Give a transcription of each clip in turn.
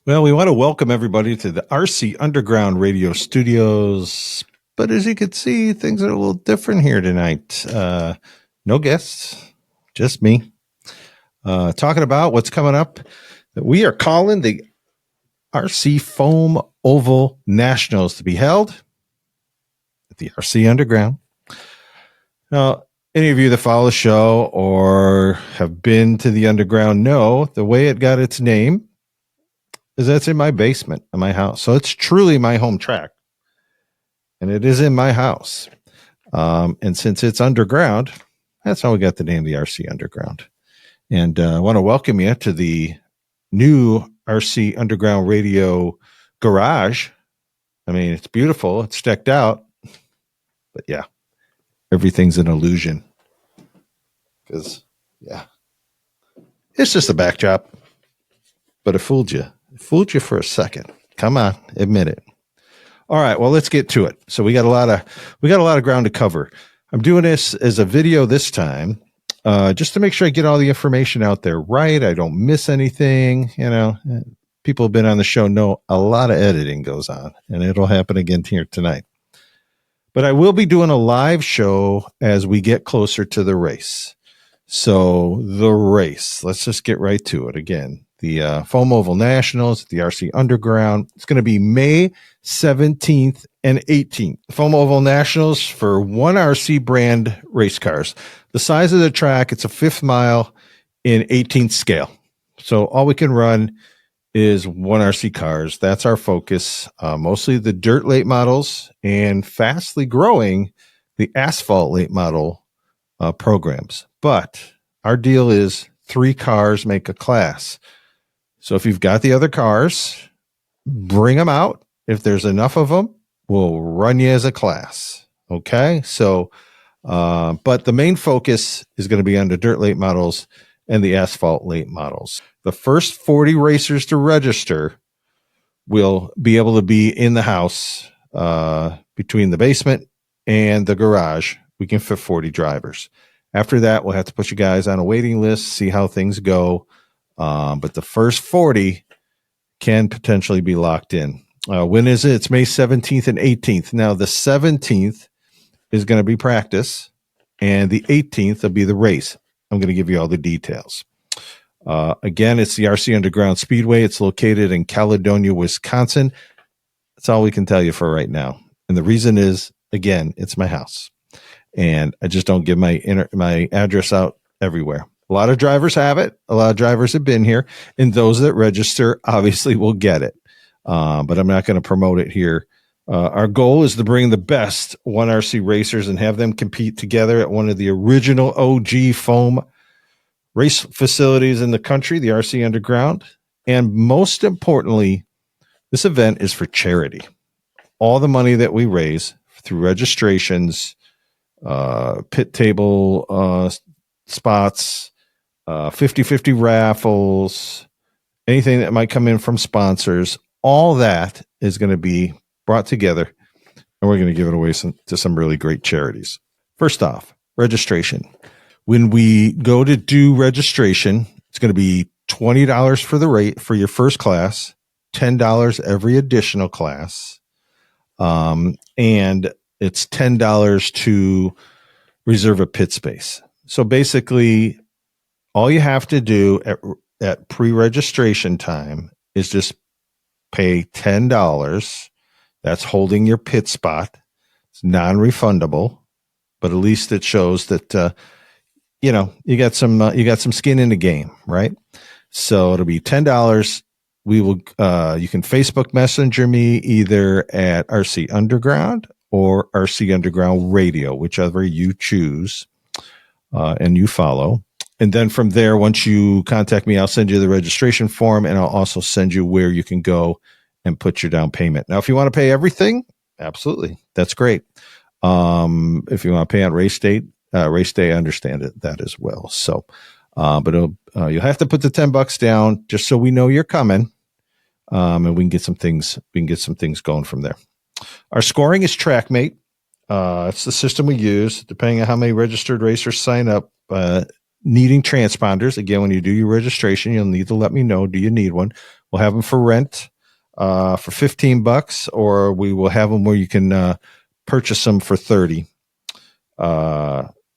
Well, we want to welcome everybody to the RC Underground Radio Studios. But as you can see, things are a little different here tonight. No guests, just me. Talking about what's coming up that we are calling the RC Foam Oval Nationals to be held at the RC Underground. Now, any of you that follow the show or have been to the Underground know the way it got its name is that's in my basement of my house. So it's truly my home track. And it is in my house. And since it's underground, that's how we got the name the RC Underground. And I want to welcome you to the new RC Underground Radio garage. I mean, it's beautiful. It's decked out. But yeah, everything's an illusion. Because, yeah, it's just a backdrop. But it fooled you. It fooled you for a second. Come on, admit it. All right, well, let's get to it. So we got a lot of ground to cover. I'm doing this as a video this time, just to make sure I get all the information out there right. I don't miss anything. You know, people have been on the show know a lot of editing goes on, and it'll happen again here tonight. But I will be doing a live show as we get closer to the race. So the race, let's just get right to it again. The Foam Oval Nationals, the RC Underground. It's going to be May 17th and 18th. Foam Oval Nationals for one RC brand race cars. The size of the track, it's a 5th mile in 18th scale. So all we can run is one RC cars. That's our focus. Mostly the dirt late models and fastly growing the asphalt late model programs. But our deal is 3 cars make a class. So if you've got the other cars, bring them out. If there's enough of them, we'll run you as a class. Okay. So, but the main focus is going to be on the dirt late models and the asphalt late models. The first 40 racers to register will be able to be in the house, between the basement and the garage. We can fit 40 drivers. After that, we'll have to put you guys on a waiting list, see how things go. But the first 40 can potentially be locked in. When is it? It's May 17th and 18th. Now, the 17th is going to be practice, and the 18th will be the race. I'm going to give you all the details. Again, it's the RC Underground Speedway. It's located in Caledonia, Wisconsin. That's all we can tell you for right now. And the reason is, again, it's my house. And I just don't give my address out everywhere. A lot of drivers have it. A lot of drivers have been here, and those that register obviously will get it. But I'm not going to promote it here. Our goal is to bring the best 1RC racers and have them compete together at one of the original OG foam race facilities in the country, the RC Underground. And most importantly, this event is for charity. All the money that we raise through registrations, pit table spots, 50-50 raffles, anything that might come in from sponsors, all that is going to be brought together, and we're going to give it away to some really great charities. First off, registration. When we go to do registration, it's going to be $20 for the rate for your first class, $10 every additional class, and it's $10 to reserve a pit space. So basically, all you have to do at pre-registration time is just pay $10. That's holding your pit spot. It's non-refundable, but at least it shows that you got some skin in the game, right? So it'll be $10. We will you can Facebook Messenger me either at RC Underground or RC Underground Radio, whichever you choose and you follow. And then from there, once you contact me, I'll send you the registration form, and I'll also send you where you can go and put your down payment. Now, if you want to pay everything, absolutely, that's great. If you want to pay on race day, I understand that as well. So, but you'll have to put the $10 down just so we know you're coming, and we can get some things going from there. Our scoring is TrackMate. It's the system we use. Depending on how many registered racers sign up, needing transponders. Again, when you do your registration, you'll need to let me know, do you need one? We'll have them for rent for $15, or we will have them where you can purchase them for $30.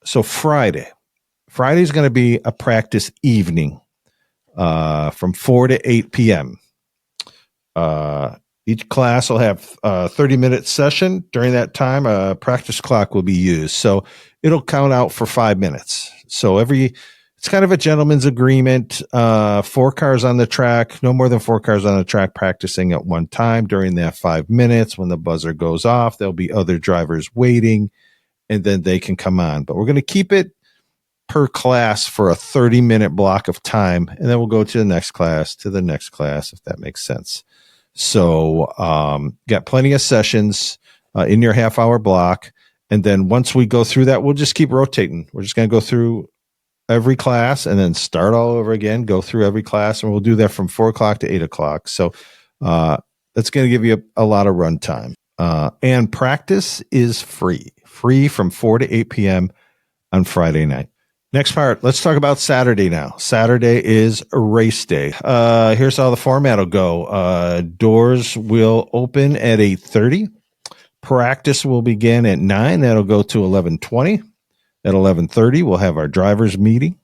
So Friday's going to be a practice evening from 4 to 8 p.m. Each class will have a 30-minute session. During that time, a practice clock will be used. So it'll count out for 5 minutes. So it's kind of a gentleman's agreement. 4 cars on the track, no more than 4 cars on the track practicing at one time. During that 5 minutes, when the buzzer goes off, there'll be other drivers waiting, and then they can come on. But we're going to keep it per class for a 30-minute block of time, and then we'll go to the next class, if that makes sense. So got plenty of sessions in your half-hour block. And then once we go through that, we'll just keep rotating. We're just going to go through every class and then start all over again, go through every class, and we'll do that from 4 o'clock to 8 o'clock. So that's going to give you a lot of run time. And practice is free from 4 to 8 p.m. on Friday night. Next part, let's talk about Saturday now. Saturday is a race day. Here's how the format will go. Doors will open at 8:30. Practice will begin at 9. That'll go to 11:20. At 11:30, we'll have our drivers meeting.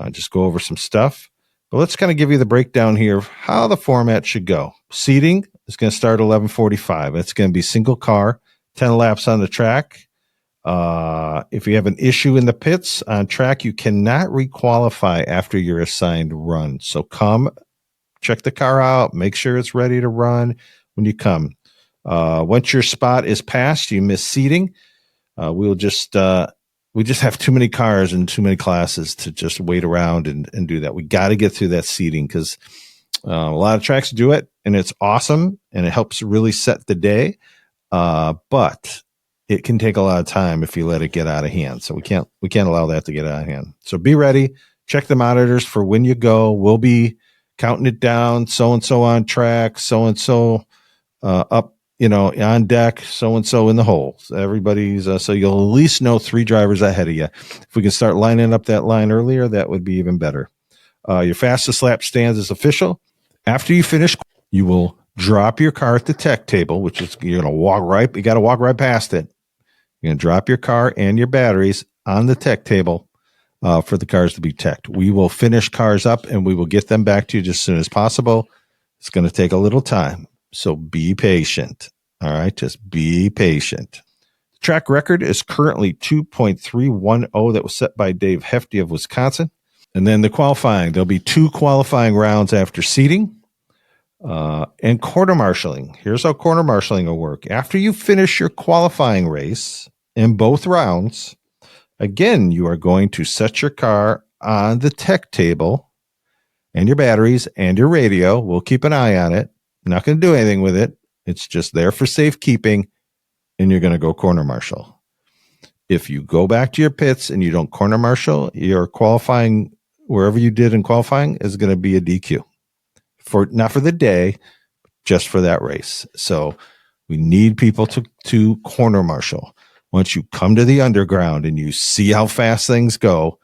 Just go over some stuff. But let's kind of give you the breakdown here of how the format should go. Seating is going to start at 11:45. It's going to be single car, 10 laps on the track. If you have an issue in the pits on track, you cannot requalify after your assigned run. So come check the car out, make sure it's ready to run when you come. Once your spot is passed, you miss seating. We just have too many cars and too many classes to just wait around and do that. We got to get through that seating because a lot of tracks do it, and it's awesome, and it helps really set the day. But it can take a lot of time if you let it get out of hand. So we can't allow that to get out of hand. So be ready. Check the monitors for when you go. We'll be counting it down. So-and-so on track, so-and-so up, on deck, so-and-so in the hole. So everybody's, so you'll at least know 3 drivers ahead of you. If we can start lining up that line earlier, that would be even better. Your fastest lap stands is official. After you finish, you will drop your car at the tech table, which is, you got to walk right past it. You're going to drop your car and your batteries on the tech table for the cars to be teched. We will finish cars up and we will get them back to you just as soon as possible. It's going to take a little time, so be patient. All right, just be patient. The track record is currently 2.310 that was set by Dave Hefty of Wisconsin. And then the qualifying, there'll be 2 qualifying rounds after seating. And quarter marshaling. Here's how quarter marshaling will work. After you finish your qualifying race in both rounds, again, you are going to set your car on the tech table and your batteries and your radio. We'll keep an eye on it. Not going to do anything with it. It's just there for safekeeping, and you're going to go corner marshal. If you go back to your pits and you don't corner marshal, your qualifying, wherever you did in qualifying, is going to be a DQ. Not for the day, just for that race. So we need people to corner marshal. Once you come to the underground and you see how fast things go,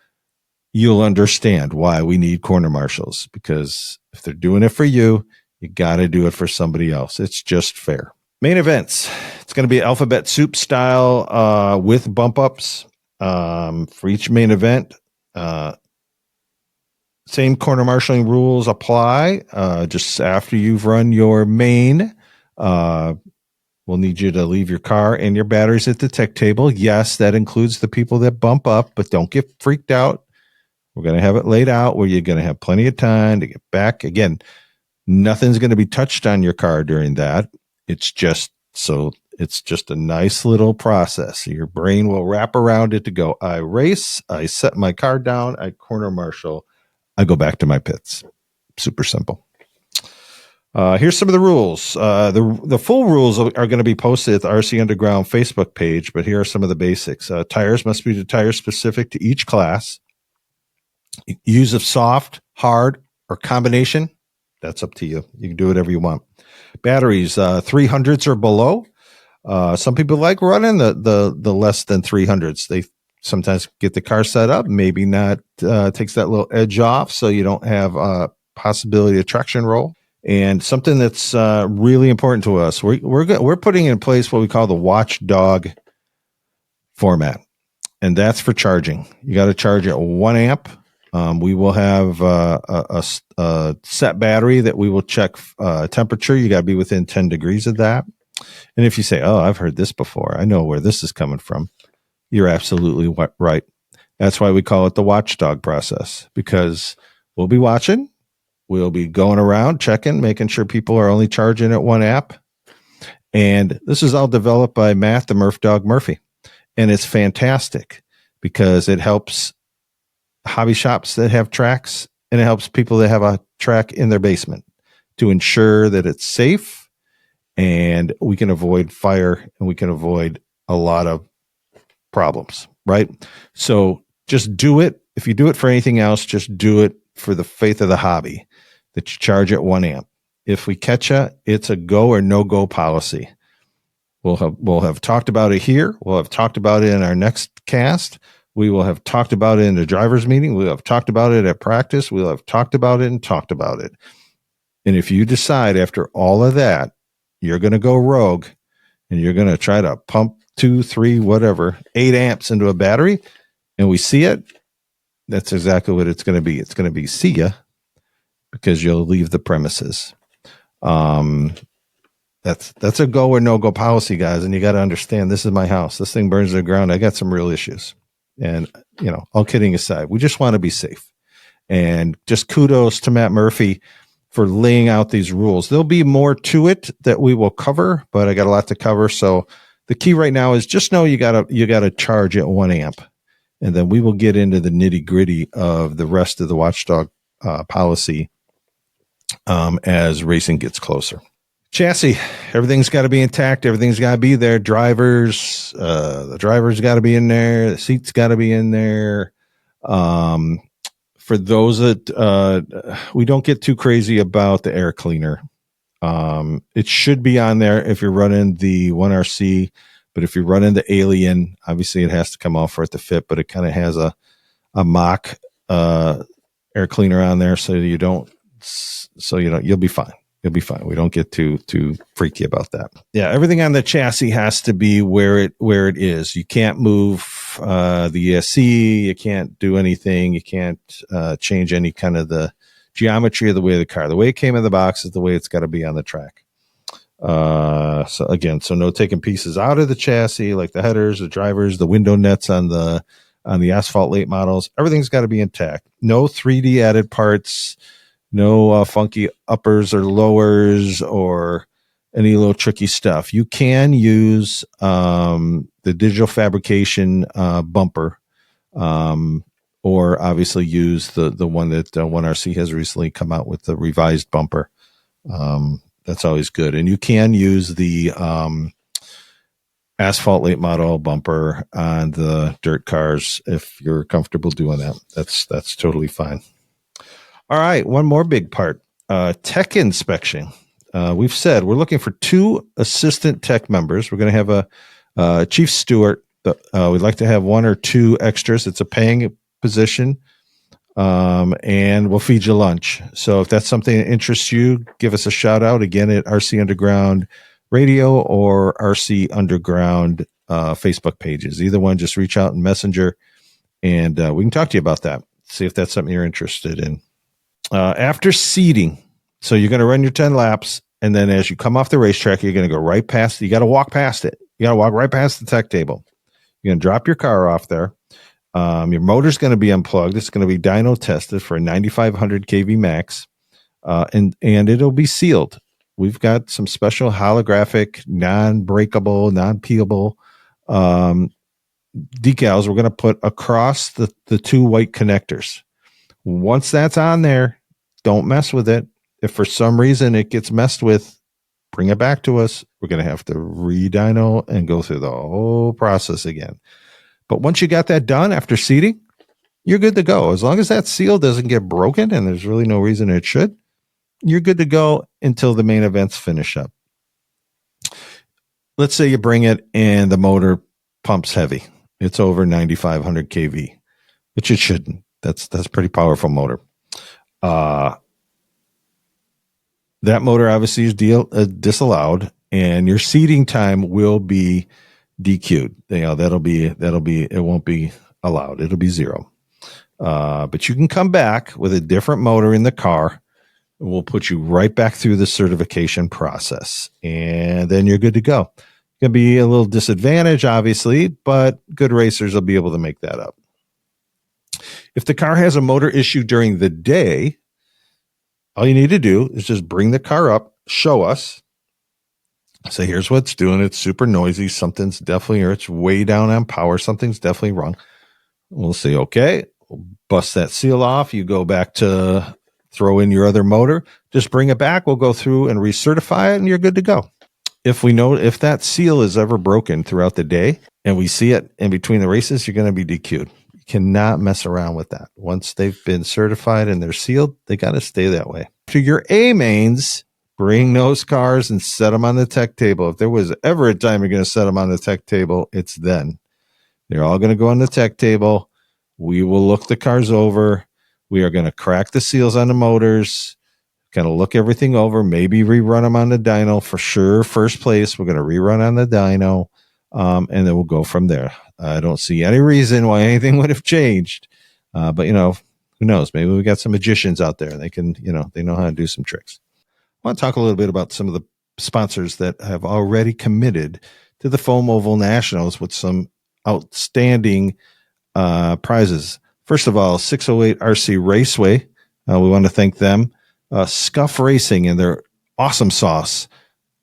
you'll understand why we need corner marshals. Because if they're doing it for you, you got to do it for somebody else. It's just fair. Main events. It's going to be alphabet soup style with bump ups for each main event. Same corner marshaling rules apply. Just after you've run your main, we'll need you to leave your car and your batteries at the tech table. Yes, that includes the people that bump up, but don't get freaked out. We're going to have it laid out where you're going to have plenty of time to get back. Again, nothing's going to be touched on your car during that. It's just a nice little process. Your brain will wrap around it to go, I race, I set my car down, I corner marshal, I go back to my pits. Super simple. Here's some of the rules. The full rules are going to be posted at the RC Underground Facebook page, but here are some of the basics. Tires must be the tires specific to each class. Use of soft, hard, or combination. That's up to you. You can do whatever you want. Batteries, 300s or below. Some people like running the less than 300s. sometimes get the car set up, maybe not, takes that little edge off so you don't have a possibility of traction roll. And something that's really important to us, we're putting in place what we call the watchdog format, and that's for charging. You got to charge at 1 amp. We will have a set battery that we will check temperature. You got to be within 10 degrees of that. And if you say, oh, I've heard this before, I know where this is coming from, you're absolutely right. That's why we call it the watchdog process, because we'll be watching. We'll be going around checking, making sure people are only charging at 1 amp. And this is all developed by Matt, the Murph Dog Murphy. And it's fantastic because it helps hobby shops that have tracks, and it helps people that have a track in their basement to ensure that it's safe and we can avoid fire and we can avoid a lot of problems, right? So just do it. If you do it for anything else, just do it for the faith of the hobby, that you charge at 1 amp. If we catch you, it's a go or no go policy. We'll have talked about it here. We'll have talked about it in our next cast. We will have talked about it in the driver's meeting. We'll have talked about it at practice. We'll have talked about it and talked about it. And if you decide after all of that, you're going to go rogue and you're going to try to pump 2, 3, whatever, 8 amps into a battery, and we see it, that's exactly what it's going to be. It's going to be see ya, because you'll leave the premises. That's a go or no go policy, guys. And you got to understand, this is my house. This thing burns to the ground. I got some real issues. And, all kidding aside, we just want to be safe. And just kudos to Matt Murphy for laying out these rules. There'll be more to it that we will cover, but I got a lot to cover. So the key right now is just know you gotta charge at 1 amp. And then we will get into the nitty gritty of the rest of the watchdog policy as racing gets closer. Chassis, everything's got to be intact. Everything's got to be there. Drivers, the driver's got to be in there. The seat's got to be in there. For those that we don't get too crazy about the air cleaner. It should be on there if you're running the 1RC, but if you're running the Alien, obviously it has to come off for it to fit, but it kind of has a mock air cleaner on there, so you'll be fine. You'll be fine. We don't get too freaky about that. Yeah, everything on the chassis has to be where it is. You can't move the ESC. You can't do anything. You can't change any kind of the geometry of the way of the car. The way it came in the box is the way it's got to be on the track. So no taking pieces out of the chassis, like the headers, the drivers, the window nets on the asphalt late models. Everything's got to be intact. No 3D added parts. No funky uppers or lowers or any little tricky stuff. You can use the digital fabrication bumper, or obviously use the one that 1RC has recently come out with, the revised bumper. That's always good. And you can use the asphalt late model bumper on the dirt cars if you're comfortable doing that. That's totally fine. All right, one more big part, tech inspection. We've said we're looking for 2 assistant tech members. We're going to have a chief steward. We'd like to have 1 or 2 extras. It's a paying position, and we'll feed you lunch. So if that's something that interests you, give us a shout out again at RC Underground Radio or RC Underground Facebook pages. Either one, just reach out in Messenger, and we can talk to you about that. See if that's something you're interested in. After seating, so you're going to run your 10 laps, and then as you come off the racetrack, you're going to go right past. You got to walk past it. You got to walk right past the tech table. You're going to drop your car off there. Your motor's going to be unplugged. It's going to be dyno tested for a 9,500 kV max, and it'll be sealed. We've got some special holographic, non-breakable, non-peelable decals we're going to put across the 2 white connectors. Once that's on there, don't mess with it. If for some reason it gets messed with, bring it back to us. We're going to have to re-dyno and go through the whole process again. But once you got that done after seating, you're good to go. As long as that seal doesn't get broken, and there's really no reason it should, you're good to go until the main events finish up. Let's say you bring it and the motor pumps heavy. It's over 9,500 kV, which it shouldn't. That's pretty powerful motor. That motor obviously is disallowed, and your seating time will be DQ'd. That'll be it won't be allowed. It'll be 0. But you can come back with a different motor in the car, and we'll put you right back through the certification process, and then you're good to go. Going to be a little disadvantage, obviously, but good racers will be able to make that up. If the car has a motor issue during the day, all you need to do is just bring the car up, show us, say, here's what it's doing. It's super noisy. Something's definitely, or it's way down on power. Something's definitely wrong. We'll say, okay, we'll bust that seal off. You go back to throw in your other motor. Just bring it back. We'll go through and recertify it, and you're good to go. If we know if that seal is ever broken throughout the day and we see it in between the races, you're going to be DQ'd. You cannot mess around with that. Once they've been certified and they're sealed, they got to stay that way. To your A mains, bring those cars and set them on the tech table. If there was ever a time you're going to set them on the tech table, it's then. They're all going to go on the tech table. We will look the cars over. We are going to crack the seals on the motors. Kind of look everything over, maybe rerun them on the dyno for sure. First place, we're going to rerun on the dyno, and then we'll go from there. I don't see any reason why anything would have changed, but who knows? Maybe we got some magicians out there. They can, they know how to do some tricks. I want to talk a little bit about some of the sponsors that have already committed to the Foam Oval Nationals with some outstanding prizes. First of all, 608 RC Raceway. We want to thank them. Scuff Racing and their awesome sauce.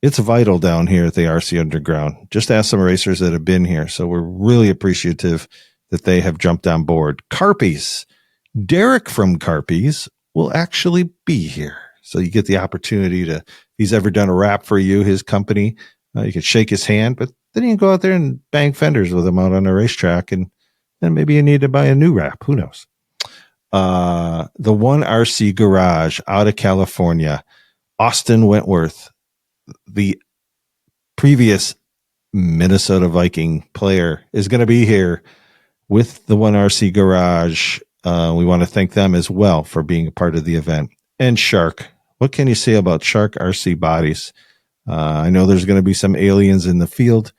It's vital down here at the RC Underground. Just ask some racers that have been here. So we're really appreciative that they have jumped on board. Carpies. Derek from Carpies will actually be here. So you get the opportunity to, if he's ever done a wrap for you, his company, you can shake his hand, but then you can go out there and bang fenders with him out on a racetrack, and then maybe you need to buy a new wrap. Who knows? The One RC Garage out of California, Austin Wentworth, the previous Minnesota Viking player, is going to be here with the One RC Garage. We want to thank them as well for being a part of the event. And Shark. What can you say about Shark RC Bodies? I know there's going to be some aliens in the field,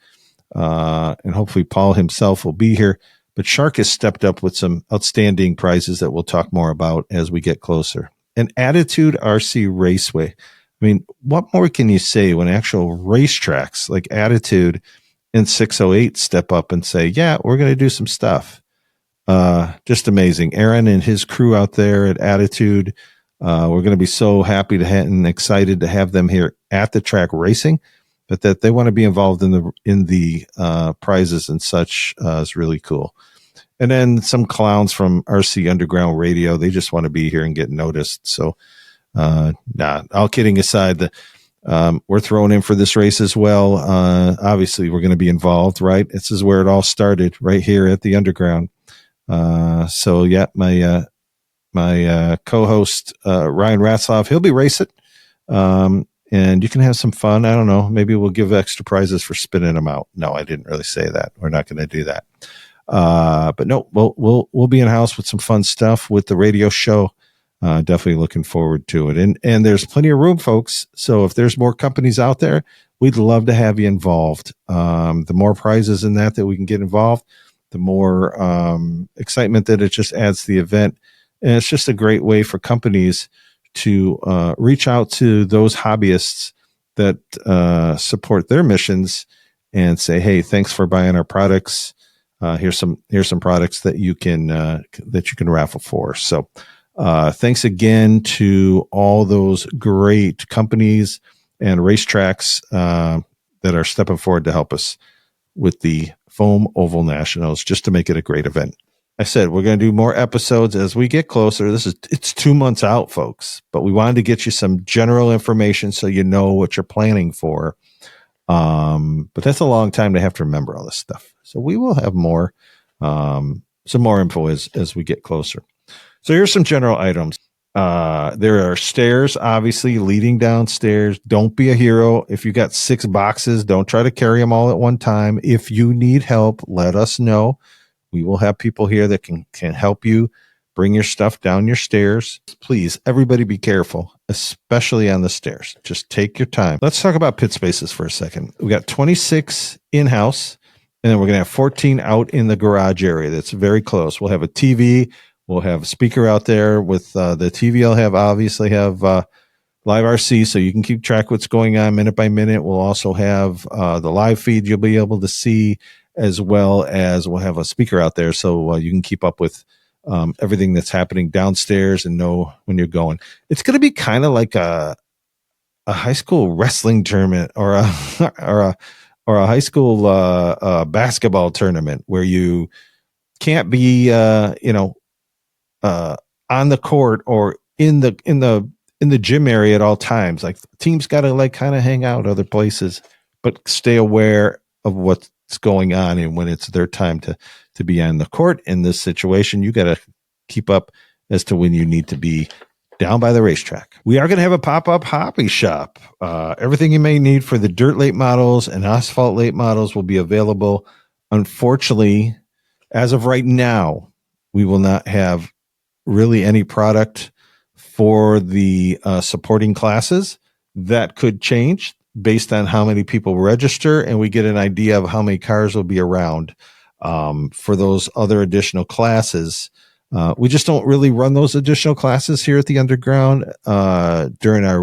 and hopefully Paul himself will be here. But Shark has stepped up with some outstanding prizes that we'll talk more about as we get closer. And Attitude RC Raceway. I mean, what more can you say when actual racetracks like Attitude and 608 step up and say, yeah, we're going to do some stuff. Just amazing. Aaron and his crew out there at Attitude. We're going to be so happy and excited to have them here at the track racing, but that they want to be involved in the prizes and such is really cool. And then some clowns from RC Underground Radio, they just want to be here and get noticed. So, all kidding aside, we're thrown in for this race as well. Obviously, we're going to be involved, right? This is where it all started, right here at the Underground. So yeah, my co-host Ryan Ratzloff, he'll be racing. And you can have some fun. I don't know. Maybe we'll give extra prizes for spinning them out. No, I didn't really say that. We're not going to do that. But no, we'll be in house with some fun stuff with the radio show. Definitely looking forward to it. And there's plenty of room, folks. So if there's more companies out there, we'd love to have you involved. The more prizes in that we can get involved, the more excitement that it just adds to the event. And it's just a great way for companies to reach out to those hobbyists that support their missions and say, hey, thanks for buying our products. Here's some products that you can raffle for. So thanks again to all those great companies and racetracks that are stepping forward to help us with the Foam Oval Nationals, just to make it a great event. I said we're going to do more episodes as we get closer. It's 2 months out, folks, but we wanted to get you some general information so you know what you're planning for. But that's a long time to have to remember all this stuff. So we will have more, some more info as we get closer. So here's some general items. There are stairs, obviously, leading downstairs. Don't be a hero. If you got 6 boxes, don't try to carry them all at one time. If you need help, let us know. We will have people here that can help you bring your stuff down your stairs. Please, everybody be careful, especially on the stairs. Just take your time. Let's talk about pit spaces for a second. We got 26 in-house, and then we're going to have 14 out in the garage area. That's very close. We'll have a TV. We'll have a speaker out there with the TV. I'll obviously have live RC, so you can keep track of what's going on minute by minute. We'll also have the live feed you'll be able to see, as well as we'll have a speaker out there so you can keep up with everything that's happening downstairs and know when you're going. It's going to be kind of like a high school wrestling tournament or a high school basketball tournament where you can't be on the court or in the gym area at all times. Like, teams got to like kind of hang out other places, but stay aware of what's going on. And when it's their time to be on the court in this situation, you got to keep up as to when you need to be down by the racetrack. We are going to have a pop-up hobby shop. Everything you may need for the dirt late models and asphalt late models will be available. Unfortunately, as of right now, we will not have really any product for the supporting classes. That could change based on how many people register, and we get an idea of how many cars will be around for those other additional classes. We just don't really run those additional classes here at the Underground during our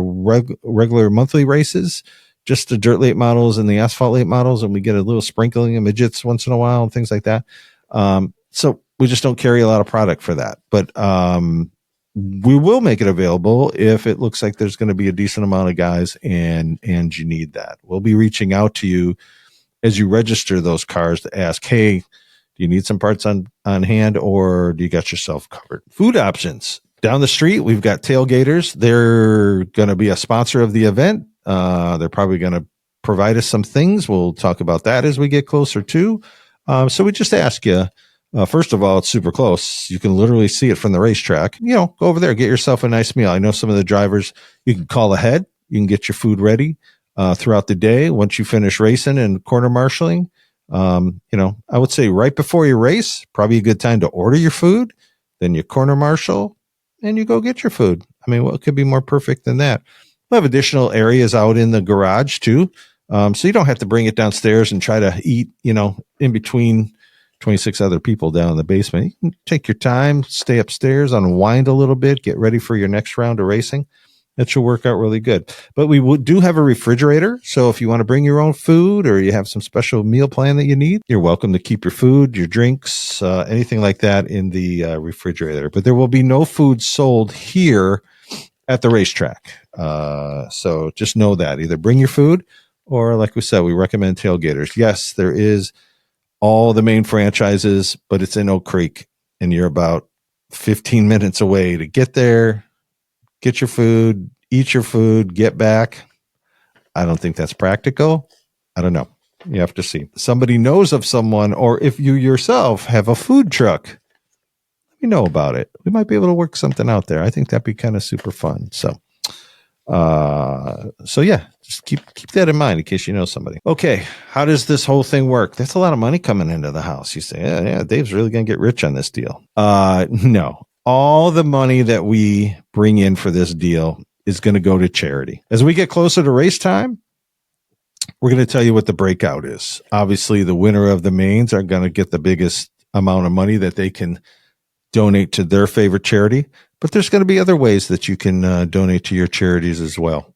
regular monthly races, just the dirt late models and the asphalt late models, and we get a little sprinkling of midgets once in a while and things like that. So we just don't carry a lot of product for that, but we will make it available if it looks like there's going to be a decent amount of guys and you need that. We'll be reaching out to you as you register those cars to ask, hey, do you need some parts on hand, or do you got yourself covered? Food options. Down the street, we've got Tailgaters. They're going to be a sponsor of the event. They're probably going to provide us some things. We'll talk about that as we get closer to. So we just ask you, first of all, it's super close. You can literally see it from the racetrack. Go over there, get yourself a nice meal. I know some of the drivers, you can call ahead. You can get your food ready throughout the day. Once you finish racing and quarter marshaling, I would say right before you race, probably a good time to order your food. Then you corner marshal and you go get your food. I mean, what could be more perfect than that? We'll have additional areas out in the garage too. So you don't have to bring it downstairs and try to eat, in between 26 other people down in the basement. You can take your time, stay upstairs, unwind a little bit, get ready for your next round of racing. That should work out really good. But we do have a refrigerator. So if you want to bring your own food or you have some special meal plan that you need, you're welcome to keep your food, your drinks, anything like that in the refrigerator. But there will be no food sold here at the racetrack. So just know that. Either bring your food or, like we said, we recommend Tailgaters. Yes, there is all the main franchises, but it's in Oak Creek, and you're about 15 minutes away to get there, get your food, eat your food, get back. I don't think that's practical. I don't know. You have to see. Somebody knows of someone, or if you yourself have a food truck, let me know about it. We might be able to work something out there. I think that'd be kind of super fun. So yeah, just keep that in mind in case you know somebody. Okay, how does this whole thing work? That's a lot of money coming into the house. You say, yeah, Dave's really going to get rich on this deal. No, all the money that we bring in for this deal is going to go to charity. As we get closer to race time, we're going to tell you what the breakout is. Obviously, the winner of the mains are going to get the biggest amount of money that they can donate to their favorite charity. But there's going to be other ways that you can donate to your charities as well.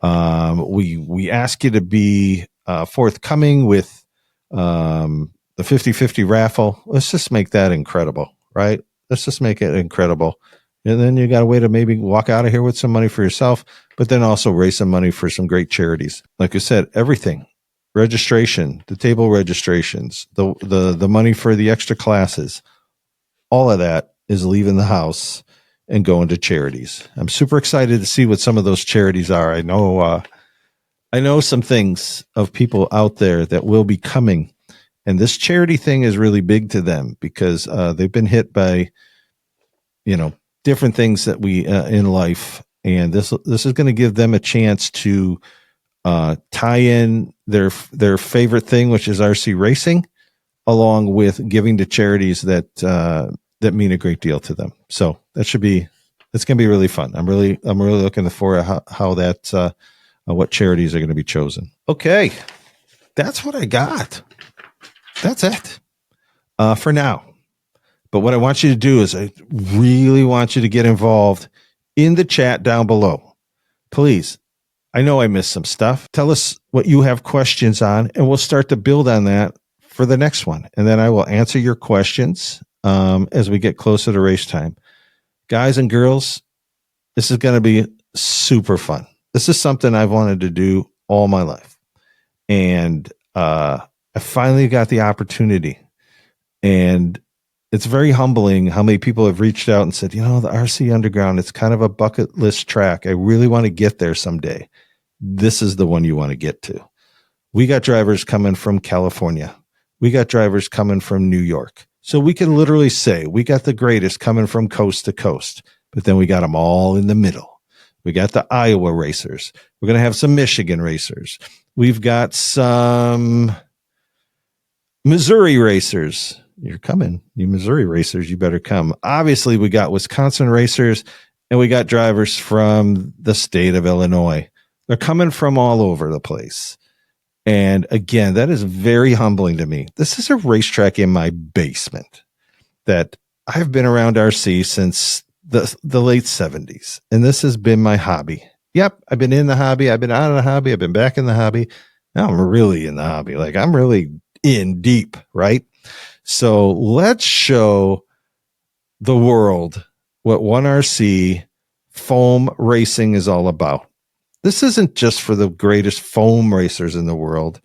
We ask you to be forthcoming with the 50-50 raffle. Let's just make that incredible, right? Let's just make it incredible. And then you got a way to maybe walk out of here with some money for yourself, but then also raise some money for some great charities. Like I said, everything, registration, the table registrations, the money for the extra classes, all of that is leaving the house and going to charities. I'm super excited to see what some of those charities are. I know some things of people out there that will be coming, and this charity thing is really big to them because they've been hit by, different things that we in life. And this is going to give them a chance to tie in their favorite thing, which is RC racing, along with giving to charities that mean a great deal to them. So it's going to be really fun. I'm really looking forward to how that what charities are going to be chosen. Okay, that's what I got. That's it for now. But what I want you to do is I really want you to get involved in the chat down below. Please. I know I missed some stuff. Tell us what you have questions on, and we'll start to build on that for the next one. And then I will answer your questions as we get closer to race time. Guys and girls, this is going to be super fun. This is something I've wanted to do all my life. And I finally got the opportunity. And it's very humbling how many people have reached out and said, the RC Underground, it's kind of a bucket list track. I really want to get there someday. This is the one you want to get to. We got drivers coming from California. We got drivers coming from New York. So we can literally say we got the greatest coming from coast to coast, but then we got them all in the middle. We got the Iowa racers. We're going to have some Michigan racers. We've got some Missouri racers. You're coming. You Missouri racers, you better come. Obviously, we got Wisconsin racers, and we got drivers from the state of Illinois. They're coming from all over the place. And again, that is very humbling to me. This is a racetrack in my basement that I've been around RC since the late 70s. And this has been my hobby. Yep, I've been in the hobby. I've been out of the hobby. I've been back in the hobby. Now I'm really in the hobby. Like I'm really in deep, right? So let's show the world what 1RC foam racing is all about. This isn't just for the greatest foam racers in the world.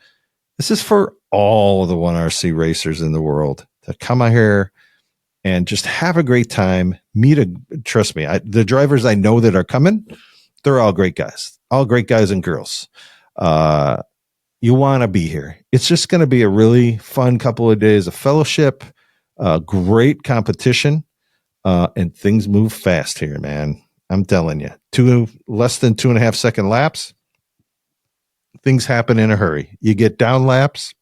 This is for all of the 1RC racers in the world to come out here and just have a great time. Trust me, the drivers I know that are coming, they're all great guys and girls. You want to be here. It's just going to be a really fun couple of days of fellowship, great competition, and things move fast here, man. I'm telling you, less than 2.5 second laps, things happen in a hurry. You get down laps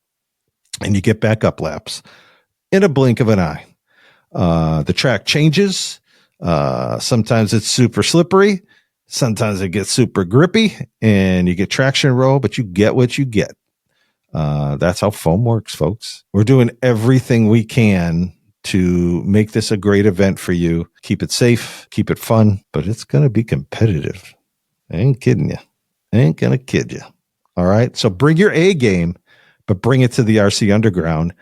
and you get back up laps in a blink of an eye. The track changes. Sometimes it's super slippery. Sometimes it gets super grippy and you get traction roll, but you get what you get. That's how foam works, folks. We're doing everything we can to make this a great event for you. Keep it safe, keep it fun, but it's going to be competitive. I ain't kidding you. I ain't going to kid you. All right. So bring your A game, but bring it to the RC Underground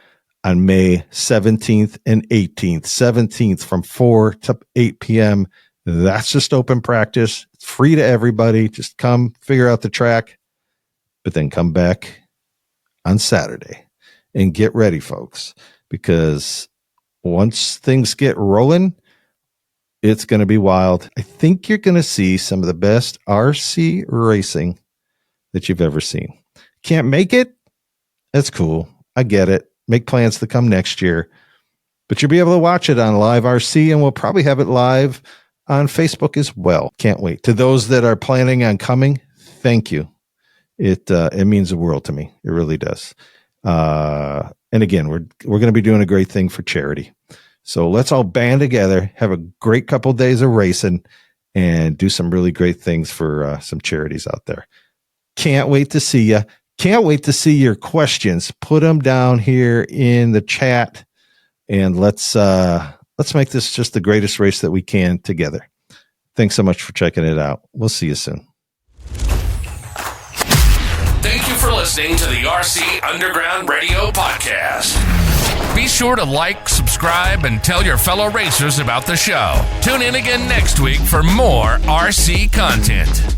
on May 17th and 18th. 17th from 4 to 8 p.m. That's just open practice. It's free to everybody. Just come figure out the track, but then come back on Saturday and get ready, folks, because once things get rolling, it's going to be wild. I think you're going to see some of the best RC racing that you've ever seen. Can't make it? That's cool. I get it. Make plans to come next year, but you'll be able to watch it on Live RC, and we'll probably have it live on Facebook as well. Can't wait. To those that are planning on coming, thank you. It means the world to me. It really does. And again, we're going to be doing a great thing for charity. So let's all band together, have a great couple of days of racing, and do some really great things for some charities out there. Can't wait to see you. Can't wait to see your questions. Put them down here in the chat, and let's make this just the greatest race that we can together. Thanks so much for checking it out. We'll see you soon. Thank you for listening to the RC Underground Radio Podcast. Be sure to like, subscribe, and tell your fellow racers about the show. Tune in again next week for more RC content.